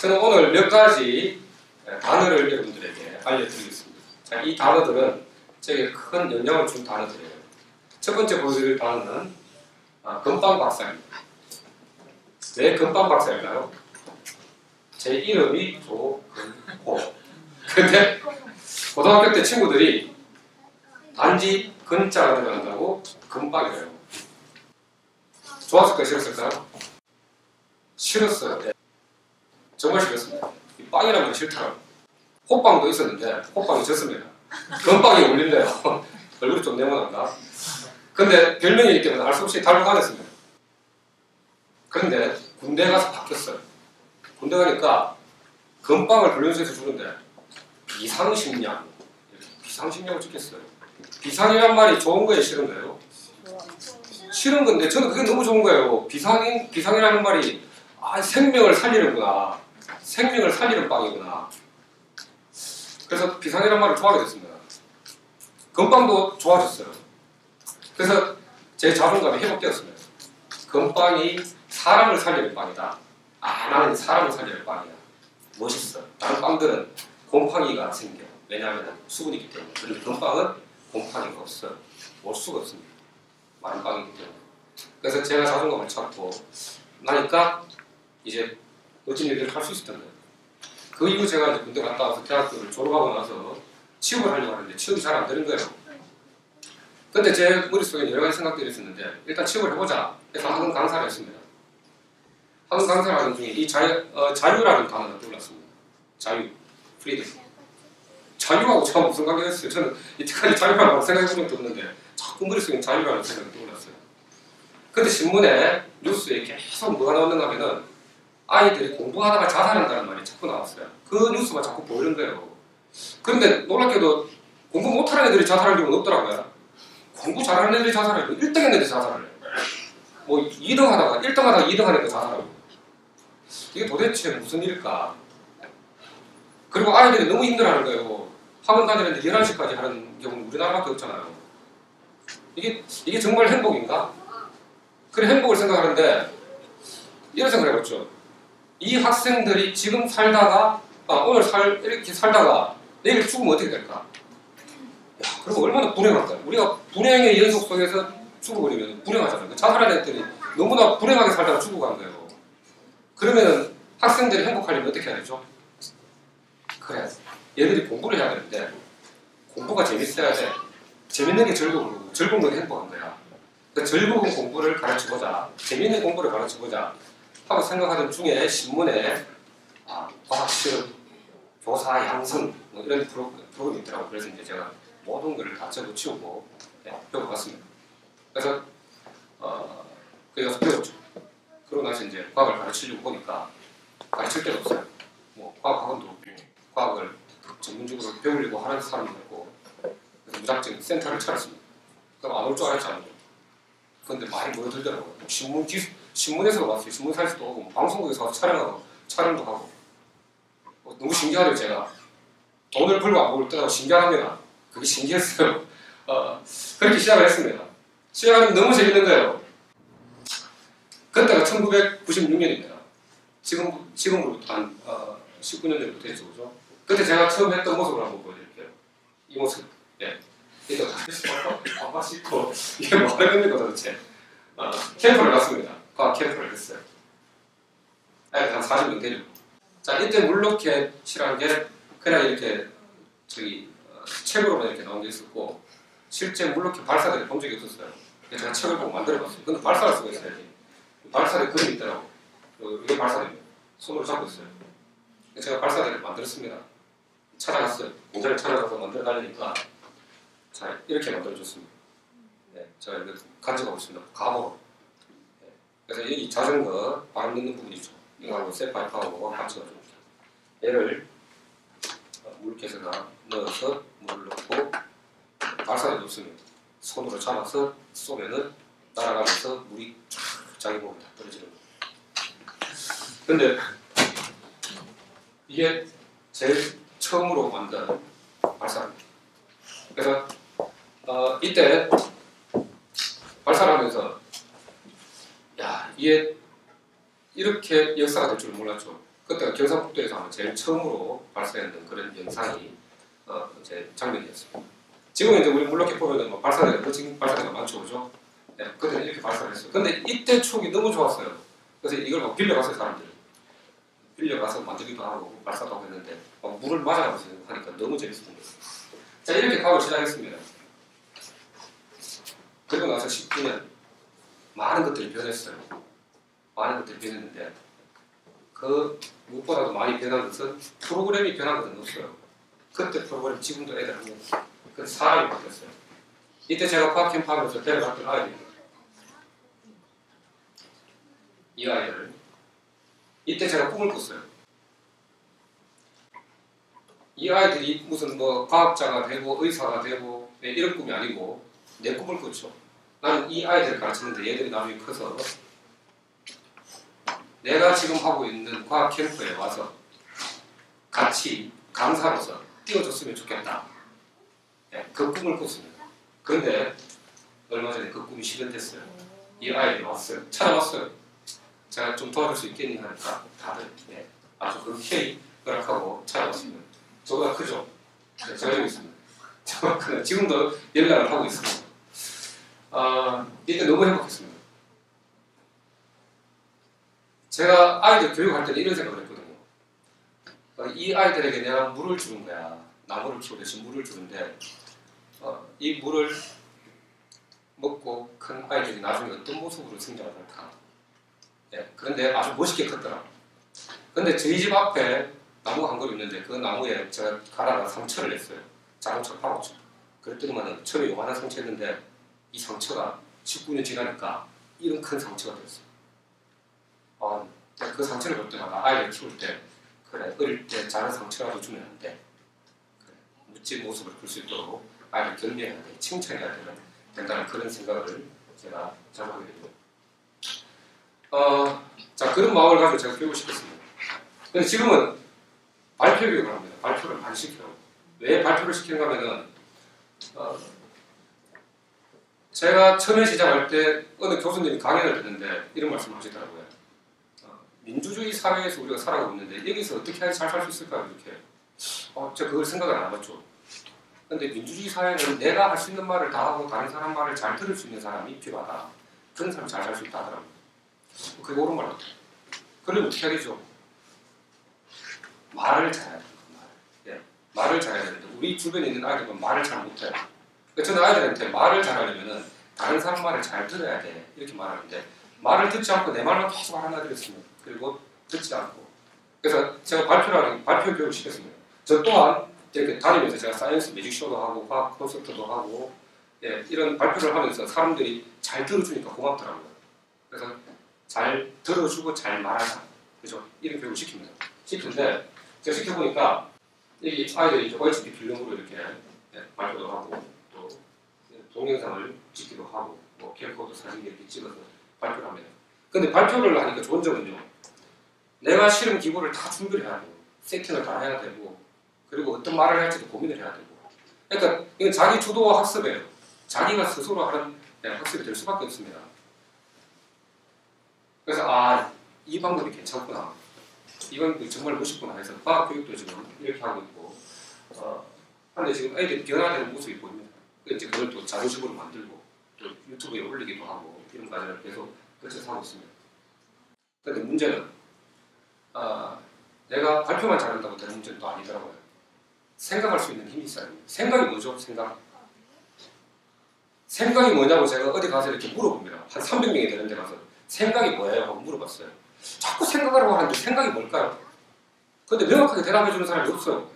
저는 오늘 몇 가지 단어를 여러분들에게 알려드리겠습니다. 자, 이 단어들은 제게 큰 영향을 준 단어들이에요. 첫 번째 보여드릴 단어는 건빵 박사입니다. 왜 건빵 박사일까요? 제 이름이 조건호. 근데 고등학교 때 친구들이 단지 건자가 들어간다고 건빵이래요. 좋았을까요? 싫었을까요? 싫었어요. 네. 정말 싫었습니다. 이 빵이라는 건 싫더라고요. 호빵도 있었는데 호빵이 졌습니다. 건빵이 울린대요. 얼굴이 좀 네모난가? 근데 별명이기 때문에 알 수 없이 달고 다녔습니다. 그런데 군대 가서 바뀌었어요. 군대 가니까 건빵을 훈련소에서 주는데 비상식량, 비상식량을 찍겠어요. 비상이란 말이 좋은 거예요, 싫은 거예요? 싫은 건데 저는 그게 너무 좋은 거예요. 비상이라는 말이 생명을 살리는구나. 생명을 살리는 빵이구나. 그래서 비상이라는 말을 좋아하게 됐습니다. 건빵도 좋아졌어요. 그래서 제 자존감이 회복되었습니다. 건빵이 사람을 살리는 빵이다. 나는 사람을 살리는 빵이야. 멋있어. 다른 빵들은 곰팡이가 생겨. 왜냐하면 수분이 있기 때문에. 그런데 건빵은 곰팡이가 없어요. 올 수가 없습니다. 마른 빵이기 때문에. 그래서 제가 자존감을 찾고 나니까 이제 멋진 일들을 할 수 있었던 거예요. 그 이후 제가 이제 군대 갔다 와서 대학교를 졸업하고 나서 취업을 하려고 하는데 취업이 잘 안 되는 거예요. 근데 제 머릿속에 여러 가지 생각들이 있었는데 일단 취업을 해보자 해서 학원 강사를 했습니다. 학원 강사를 하는 중에 이 자유라는 단어가 떠올랐습니다. 자유, 프리덤. 자유하고 제가 무슨 관계가 있어요? 저는 이때까지 자유라고 생각해 본 적도 없는데 자꾸 머릿속에 자유라는 생각이 떠올랐어요. 근데 신문에 뉴스에 계속 뭐가 나오는가 하면은 아이들이 공부하다가 자살한다는 말이 자꾸 나왔어요. 그 뉴스가 자꾸 보이는 거예요. 그런데 놀랍게도 공부 못하는 애들이 자살할 경우는 없더라고요. 공부 잘하는 애들이 자살하고 1등 했는 애들이 자살을 해요. 뭐 2등 하다가 1등 하다가 2등 하는 애가 자살하고. 이게 도대체 무슨 일일까? 그리고 아이들이 너무 힘들어하는 거예요. 학원 다니는데 11시까지 하는 경우는 우리나라밖에 없잖아요. 이게 정말 행복인가? 그래 행복을 생각하는데 이런 생각을 해봤죠. 이 학생들이 지금 살다가 오늘 이렇게 살다가 내일 죽으면 어떻게 될까? 그럼 얼마나 불행할까요? 우리가 불행의 연속 속에서 죽어버리면 불행하잖아요. 자살한 애들이 너무나 불행하게 살다가 죽어간 거예요. 그러면 학생들이 행복하려면 어떻게 해야 되죠? 그래, 얘들이 공부를 해야 되는데 공부가 재밌어야 돼. 재밌는 게 즐거우고 즐거운 건 행복한 거야. 그 즐거운 공부를 가르쳐보자. 재밌는 공부를 가르쳐보자 하고 생각하던 중에 신문에 과학실험, 교사 양성 뭐 이런 프로그램이 있더라고요. 그래서 이제 제가 모든 걸 다 접어치우고 배워봤습니다. 그래서 거기 가서 배웠죠. 그러고 나서 이제 과학을 가르치려고 보니까 가르칠 데가 없어요. 뭐 과학 학원도 없고 과학을 전문적으로 배우려고 하는 사람도 없고 그래서 무작정 센터를 차렸습니다. 그럼 안 올 줄 알았지 않아요. 그런데 많이 모여들더라고요. 신문에서도 왔어요. 신문사에서도 오고 방송국에서 와서 촬영도 하고 너무 신기하네요. 제가 돈을 벌고 안 벌고 떠나고 신기합니다. 그게 신기했어요. 그렇게 시작을 했습니다. 시작하면 너무 재밌는 거예요. 그때가 1996년입니다. 지금으로부터 한 19년 전부터 됐죠. 그죠? 그때 제가 처음 했던 모습을 한번 보여드릴게요. 이 모습. 네. 이거 바빠 씻고 이게 뭐 하는 겁니까 도대체? 캠프를 갔습니다. 과학 캠프를 했어요. 한 40명 데리고. 자, 이때 물로켓이라는 게 그냥 이렇게 책으로만 이렇게 나온 게 있었고 실제 물로켓 발사대를 본 적이 없었어요. 그래서 제가 책을 보고 만들어봤어요. 근데 발사할 수가 있어야지. 발사대 그림이 있더라고. 이게 발사대입니다. 손으로 잡고 있어요. 제가 발사대를 만들었습니다. 찾아갔어요. 공장을 찾아가서 만들어 달리니까 자, 이렇게 만들어줬습니다. 네, 제가 이거 가져가고 있습니다. 가보로. 네, 그래서 이 자전거 바람 넣는 부분이 있죠. 이거하고 쇠파이프하고 같이 넣어줍니다. 얘를 물켓에다 넣어서 물을 넣고 발사대 넣습니다. 손으로 잡아서 쏘면은 날아가면서 물이 쫙 자기 몸에 다 떨어지는 거예요. 근데 이게 제일 처음으로 만든 발사입니다. 그래서 이때 발사를 하면서 이게 이렇게 역사가 될 줄은 몰랐죠. 그때가 경상북도에서 제일 처음으로 발사했던 그런 영상이 제 장면이었습니다. 지금은 이제 우리 물로켓 보면은 뭐 발사대가 멋진 발사대가 많죠, 그죠? 네, 그때는 이렇게 발사를 했어요. 근데 이때 추억이 너무 좋았어요. 그래서 이걸 막 빌려갔어요, 사람들이. 빌려가서 만들기도 하고 발사도 하고 했는데 물을 맞아가면서 하니까 너무 재밌었던 거예요. 자, 이렇게 가고 시작했습니다. 그리고 나서 19년 많은 것들이 변했어요. 많은 것들이 변했는데 그 무엇보다도 많이 변한 것은 프로그램이 변한 것은 없어요. 그때 프로그램 지금도 애들 하는 그 사람이 바뀌었어요. 이때 제가 과학 캠프 하면서 데려갔던 아이들, 이 아이들을 이때 제가 꿈을 꿨어요. 이 아이들이 무슨 뭐 과학자가 되고 의사가 되고 이런 꿈이 아니고 내 꿈을 꿨죠. 나는 이 아이들을 가르치는데 얘들이 나중에 커서 내가 지금 하고 있는 과학 캠프에 와서 같이 강사로서 띄워줬으면 좋겠다. 네, 그 꿈을 꿨습니다. 그런데 얼마 전에 그 꿈이 실현됐어요. 이 아이들이 왔어요. 찾아왔어요. 제가 좀 도와줄 수 있겠니 하니까 다들 네, 아주 흔쾌히 허락하고 찾아왔습니다. 저보다 크죠? 네, 제가 여기 있습니다. 정확하게 지금도 연락을 하고 있습니다. 이때 너무 행복했습니다. 제가 아이들 교육할 때는 이런 생각을 했거든요. 이 아이들에게 내가 물을 주는 거야. 나무를 키우듯이 물을 주는데 이 물을 먹고 큰 아이들이 나중에 어떤 모습으로 성장을 할까. 네, 그런데 아주 멋있게 컸더라. 근데 저희 집 앞에 나무가 한 그루 있는데 그 나무에 제가 갈아가 상처를 냈어요. 자동차를 박았죠. 그랬더니만 처음에 요만한 상처였는데 이 상처가 19년 지나니까 이런 큰 상처가 됐어요. 그 상처를 볼 때마다 아이를 키울 때 그래 어릴 때 작은 상처라도 주면 안 돼. 그래, 멋진 모습을 볼 수 있도록 아이를 격려해야 돼. 칭찬해야 된다는 그런 생각을 제가 자주 하게 됩니다. 자, 그런 마음을 가지고 제가 교육을 시켰습니다. 근데 지금은 발표 교육을 합니다. 발표를 많이 시켜요. 왜 발표를 시키는가 하면은 제가 처음에 시작할 때 어느 교수님이 강연을 듣는데 이런 말씀을 하시더라고요. 민주주의 사회에서 우리가 살아가고 있는데 여기서 어떻게 해야 잘 살 수 있을까요? 이렇게. 제가 그걸 생각을 안 해봤죠. 근데 민주주의 사회는 내가 할 수 있는 말을 다 하고 다른 사람 말을 잘 들을 수 있는 사람이 필요하다. 그런 사람이 잘 살 수 있다 하더라고요. 그게 옳은 말 같아요. 그러면 어떻게 해야 되죠? 말을 잘해야 돼요. 말을 잘해야 되는데 우리 주변에 있는 아이들은 말을 잘 못해요. 저는 아이들한테 말을 잘하려면 다른 사람 말을 잘 들어야 돼 이렇게 말하는데 말을 듣지 않고 내 말만 계속 하는 아이들이 있습니다. 그리고 듣지 않고 그래서 제가 발표 교육을 시켰습니다. 저 또한 이렇게 다니면서 제가 사이언스 매직쇼도 하고 과학 콘서트도 하고 이런 발표를 하면서 사람들이 잘 들어주니까 고맙더라고요. 그래서 잘 들어주고 잘 말하자. 그죠? 이런 교육을 시킵니다. 시키는데 제가 시켜보니까 이 아이들이 이제 OHP 필름으로 이렇게 발표도 하고 또 동영상을 찍기도 하고 뭐 캠코더 사진 이렇게 찍어서 발표를 합니다. 근데 발표를 하니까 좋은 점은요. 내가 실험 기구를 다 준비를 해야 되고 세팅을 다 해야 되고 그리고 어떤 말을 할지도 고민을 해야 되고 그러니까 이건 자기 주도 학습이에요. 자기가 스스로 하는 학습이 될 수밖에 없습니다. 그래서 이 방법이 괜찮구나. 이건 정말 멋있구나 해서 과학교육도 지금 이렇게 하고 있고 근데 지금 애들이 변화되는 모습이 보입니다. 이제 그걸 또 자료식으로 만들고 또 유튜브에 올리기도 하고 이런 과정을 계속 거쳐서 하고 있습니다. 그런데 문제는 내가 발표만 잘한다고 되는 문제는 또 아니더라고요. 생각할 수 있는 힘이 있어야 됩니다. 생각이 뭐죠? 생각이 뭐냐고 제가 어디 가서 이렇게 물어봅니다. 한 300명이 되는 데 가서 생각이 뭐예요? 하고 물어봤어요. 자꾸 생각하라고 하는데 생각이 뭘까요? 근데 명확하게 대답해주는 사람이 없어요.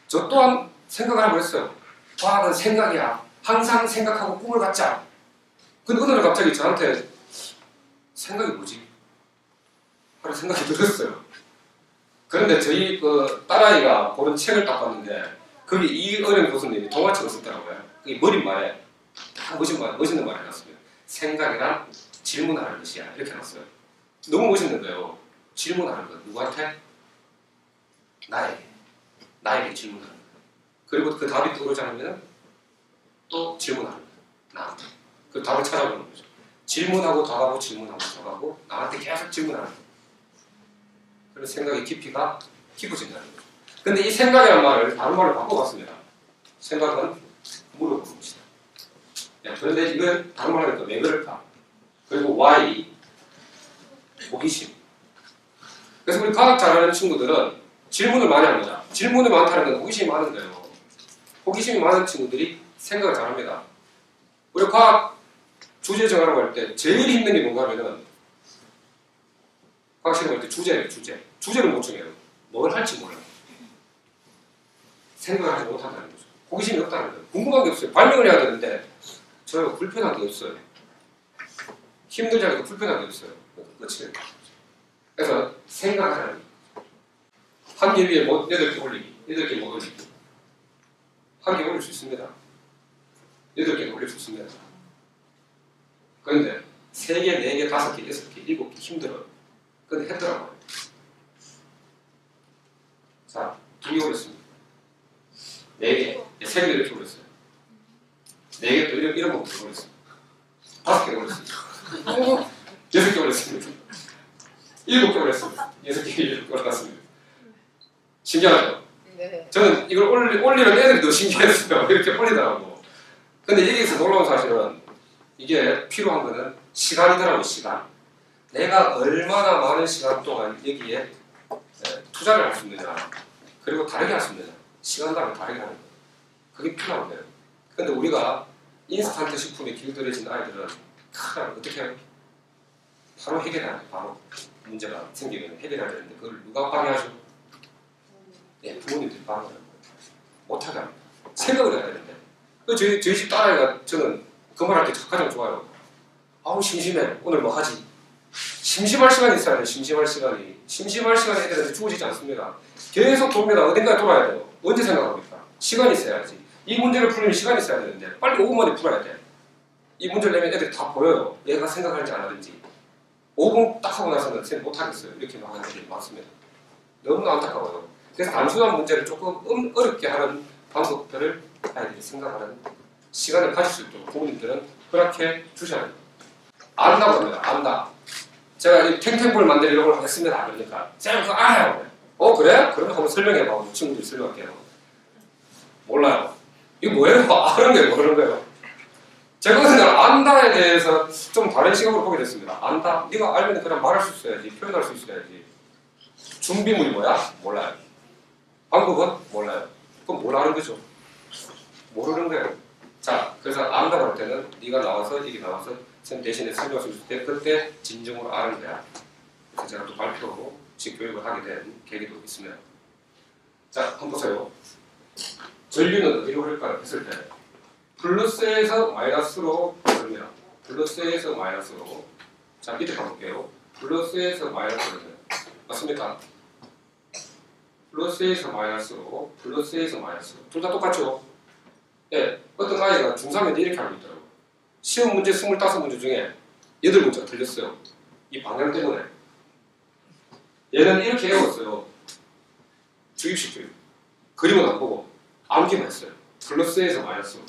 저 또한 생각을 하고 했어요. 과학은 생각이야. 항상 생각하고 꿈을 갖자. 근데 어느 날 갑자기 저한테 생각이 뭐지? 하는 생각이 들었어요. 그런데 저희 딸아이가 보는 책을 딱 봤는데 거기 이어령 교수님이 동화책을 썼더라고요. 그게 머릿말에 다 멋있는 말 해놨습니다. 생각이란 질문하는 것이야. 이렇게 해놨어요. 너무 멋있는 거예요. 질문하는 것. 누구한테? 나에게 질문하는 것. 그리고 그 답이 떠오르지 않으면 또 질문하는 것. 나한테. 그 답을 찾아보는 거죠. 질문하고 답하고 질문하고 답하고 나한테 계속 질문하는 것. 그런 생각의 깊이가 깊어진다는 거죠. 근데 이 생각이라는 말을 다른 말로 바꿔봤습니다. 생각은 물을 부릅시다. 그런데 이걸 다른 말로 하니까 왜 그럴까? 그리고 why? 호기심. 그래서 우리 과학 잘하는 친구들은 질문을 많이 합니다. 질문이 많다는 건 호기심이 많은 거예요. 호기심이 많은 친구들이 생각을 잘합니다. 우리 과학 주제 정하라고 할 때 제일 힘든 게 뭔가 하면은 과학 시험 할 때 주제예요. 주제를 못 정해요. 뭘 할지 몰라요. 생각을 하지 못한다는 거죠. 호기심이 없다는 거예요. 궁금한 게 없어요. 발명을 해야 되는데 저희가 불편한 게 없어요. 힘들지 않고 불편한 게 없어요. 끝이에요. 그래서 생각하는 한 개 위에 8개 올리기, 8개 못 올리기. 한 개 올릴 수 있습니다. 8개도 올릴 수 있습니다. 그런데 3개, 4개, 5개, 6개, 7개 힘들어요. 근데 했더라고요. 자, 2개 올렸습니다. 4개, 3개 이렇게 올렸어요. 4개 또 이런 것부터 올렸습니다. 5개 올렸습니다. 6개 올렸습니다. 7개 올렸습니다. 6개 올렸습니다. 신기하죠? 네. 저는 이걸 올리는 애들이 더 신기했어요. 이렇게 올리더라고. 근데 여기서 놀라운 사실은 이게 필요한 거는 시간이더라고요. 시간. 내가 얼마나 많은 시간 동안 여기에 투자를 할 수 있느냐. 그리고 다르게 할 수 있느냐. 시간당을 다르게 하는 거예요. 그게 필요한 거예요. 근데 우리가 인스턴트 식품에 길들여진 아이들은 어떻게 해요? 바로 해결해야 돼요. 바로 문제가 생기면 해결해야 되는데 그걸 누가 방해하죠? 네, 부모님들이 방해하는 거예요. 못하게 합니다. 생각을 해야 되는데 저희 집 딸아이가 저는 그 말할 때 가장 좋아요. 아우 심심해. 오늘 뭐 하지? 심심할 시간이 있어야 돼요. 심심할 시간이. 심심할 시간에 애들한테 주어지지 않습니다. 계속 돕니다. 어딘가에 돌아야 돼요. 언제 생각합니까? 시간이 있어야지. 이 문제를 풀면 시간이 있어야 되는데 빨리 5분 만에 풀어야 돼. 이 문제를 내면 애들이 다 보여요. 얘가 생각하는지 안 하는지. 5분 딱 하고 나서는 쌤 못하겠어요. 이렇게 막 하는 애들이 많습니다. 너무나 안타까워요. 그래서 단순한 문제를 조금 어렵게 하는 방법들을 아이들이 생각하는 시간을 가질 수 있도록 부모님들은 그렇게 주셔야 돼요. 안다고 합니다. 안다. 제가 이 탱탱볼 만들려고 했습니다. 그러니까 쌤 그거 알아요. 그래? 그러면 한번 설명해봐. 우리 친구들이 설명할게요. 몰라요. 이거 뭐예요? 아는 게 모르는 거예요. 제가 그냥 안다에 대해서 좀 다른 시각으로 보게 됐습니다. 안다. 네가 알면 그냥 말할 수 있어야지. 표현할 수 있어야지. 준비물이 뭐야? 몰라요. 방법은? 몰라요. 그럼 뭘 아는 거죠? 모르는 거예요. 자, 그래서 안다고 할 때는 네가 나와서 여기 나와서 선 대신에 설명할 수 있을 때 그때 진정으로 아는 거야. 그래서 제가 또 발표로 직교육을 하게 된 계기도 있습니다. 자, 한번 보세요. 전류는 어디로 흐를까요? 했을 때 플러스에서 마이너스로 흐릅니다. 플러스에서 마이너스로. 자, 밑에 가볼게요. 플러스에서 마이너스로 흐릅니다. 맞습니까? 플러스에서 마이너스로, 플러스에서 마이너스로. 둘 다 똑같죠? 예, 어떤 아이가 중3인데 이렇게 알고 있더라고요. 시험 문제 25문제 중에 8문제가 틀렸어요. 이 방향 때문에. 얘는 이렇게 외웠어요. 주입식 교육. 그림은 안 보고 암기만 했어요. 플러스에서 마이너스로,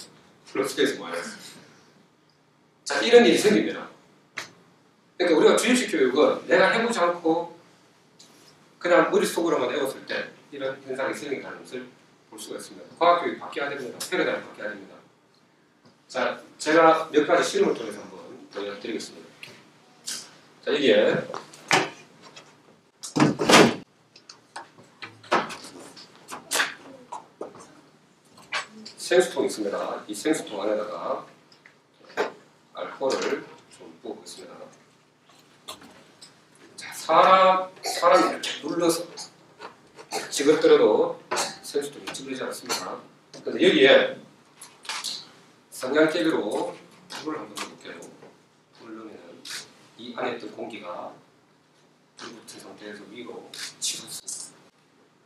플러스에서 마이너스. 자, 이런 일이 생깁니다. 그러니까 우리가 주입식 교육은 내가 해보지 않고 그냥 머릿속으로만 외웠을 때 이런 현상이 생긴다는 것을 볼 수가 있습니다. 과학교육이 바뀌어야 됩니다. 패러다임이 바뀌어야 됩니다. 자, 제가 몇 가지 실험을 통해서 한번 보여드리겠습니다. 자, 이게 생수통이 있습니다. 이 생수통 안에다가 알코올을 좀 부어보겠습니다. 자, 사람이 이렇게 눌러서 찌그러뜨려도 생수통이 찌그러지지 않습니다. 근데 여기에 성냥개비로 불을 한번 넣어볼게요. 불을 넣으면 이 안에 있던 공기가 불 붙은 상태에서 위로 치솟습니다.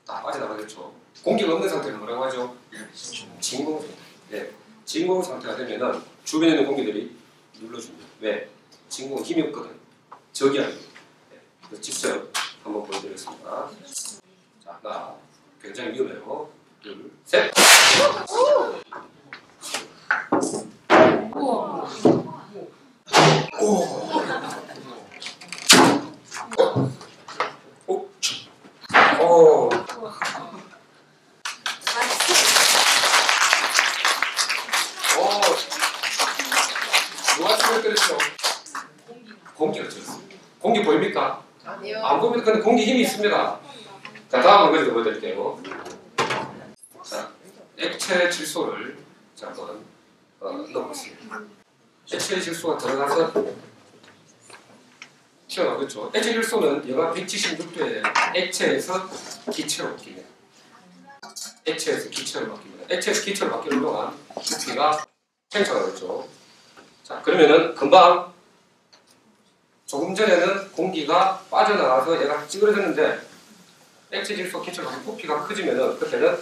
다 빠져나가겠죠. 공기가 없는 상태를 뭐라고 하죠? 진공 상태. 네. 진공 상태가 되면은 주변에 있는 공기들이 눌러줍니다. 왜? 진공은 힘이 없거든. 적이 아니고. 네. 그래서 직접 한번 보여드리겠습니다. 자, 하나. 굉장히 위험해요. 둘, 셋. 우와. 오. 공기가 적습니다. 공기 보입니까? 아니요. 안 보입니다. 근데 공기 힘이 있습니다. 자, 다음 문제 보여드릴게요. 자, 액체 질소를 자, 한번 넣어보겠습니다. 액체 질소가 들어가서 튀어나오겠죠. 액체 질소는 영하 176도의 액체에서 기체로 바뀝니다. 액체에서 기체로 바뀝니다. 액체에서 기체로 바뀌는 동안 부피가 팽창하겠죠. 자, 그러면은 금방 조금 전에는 공기가 빠져나가서 얘가 찌그러졌는데 액체 질소 기체로 바뀌는 부피가 커지면은 그때는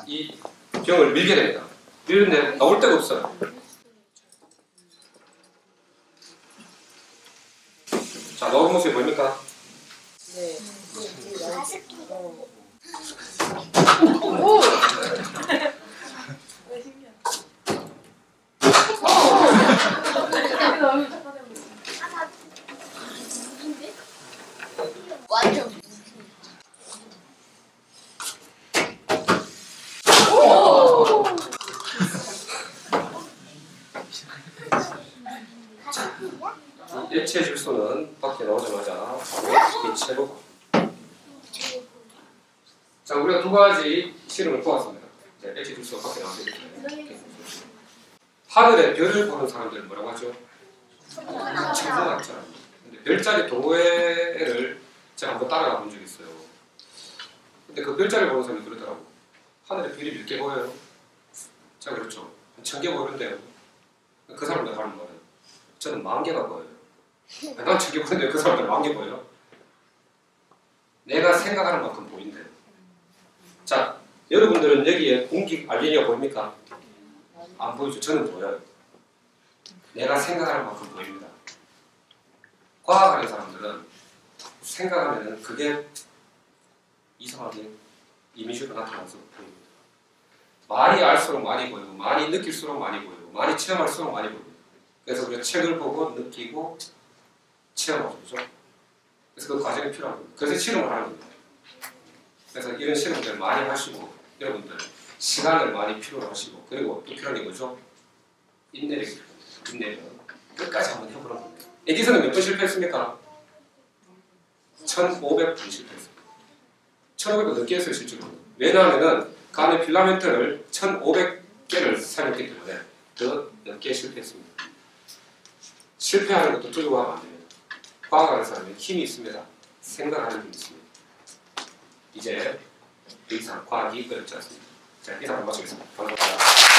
이 병을 밀게 됩니다. 밀는데 나올 데가 없어요. 자, 나오는 모습이 보입니까? 네. 완전 액체 질소는 밖에 나오자마자 기체로. 자, 우리가 두 가지 실험을 보았습니다. 액체 질소가 밖에 나오기 때문에. 하늘에 별을 보는 사람들은 뭐라고 하죠? 천문학자. 근데 별자리 도해를 제가 한번 따라가 본 적이 있어요. 근데 그 별자리를 보는 사람이 그러더라고. 하늘에 별이 몇 개 보여요? 자, 그렇죠. 1000개 보이는데요. 그 사람들 하는 말은 저는 10,000개가 보여요. 난 1000개 보는데 그 사람들 10,000개 보여요? 내가 생각하는 만큼 보인대요. 자, 여러분들은 여기에 공기 알갱이가 보입니까? 안 보이죠? 저는 보여요. 내가 생각하는 만큼 보입니다. 과학하는 사람들은 생각하면 그게 이상하게 이미지로 나타나서 보입니다. 많이 알수록 많이 보이고 많이 느낄수록 많이 보이고 많이 체험할수록 많이 보입니다. 그래서 우리가 책을 보고 느끼고 체험하죠. 그렇죠? 그래서 그 과정이 필요한 겁니다. 그래서 실험을 하는 겁니다. 그래서 이런 실험들 많이 하시고 여러분들 시간을 많이 필요로 하시고 그리고 또 필요한 게 뭐죠? 인내력이 필요합니다. 인내력. 끝까지 한번 해보는 겁니다. 에디슨은 몇 번 실패했습니까? 1500번 실패했습니다. 1500번 넘게 했어요, 실제로. 왜냐하면 그 안에 필라멘트를 1500개를 사용했기 때문에 더 넘게 실패했습니다. 실패하는 것도 두려워하면 안 됩니다. 과학하는 사람은 힘이 있습니다. 생각하는 힘이 있습니다. 이제 더 이상 과학이 어렵지 않습니다. 자, 이상 마치겠습니다. 감사합니다.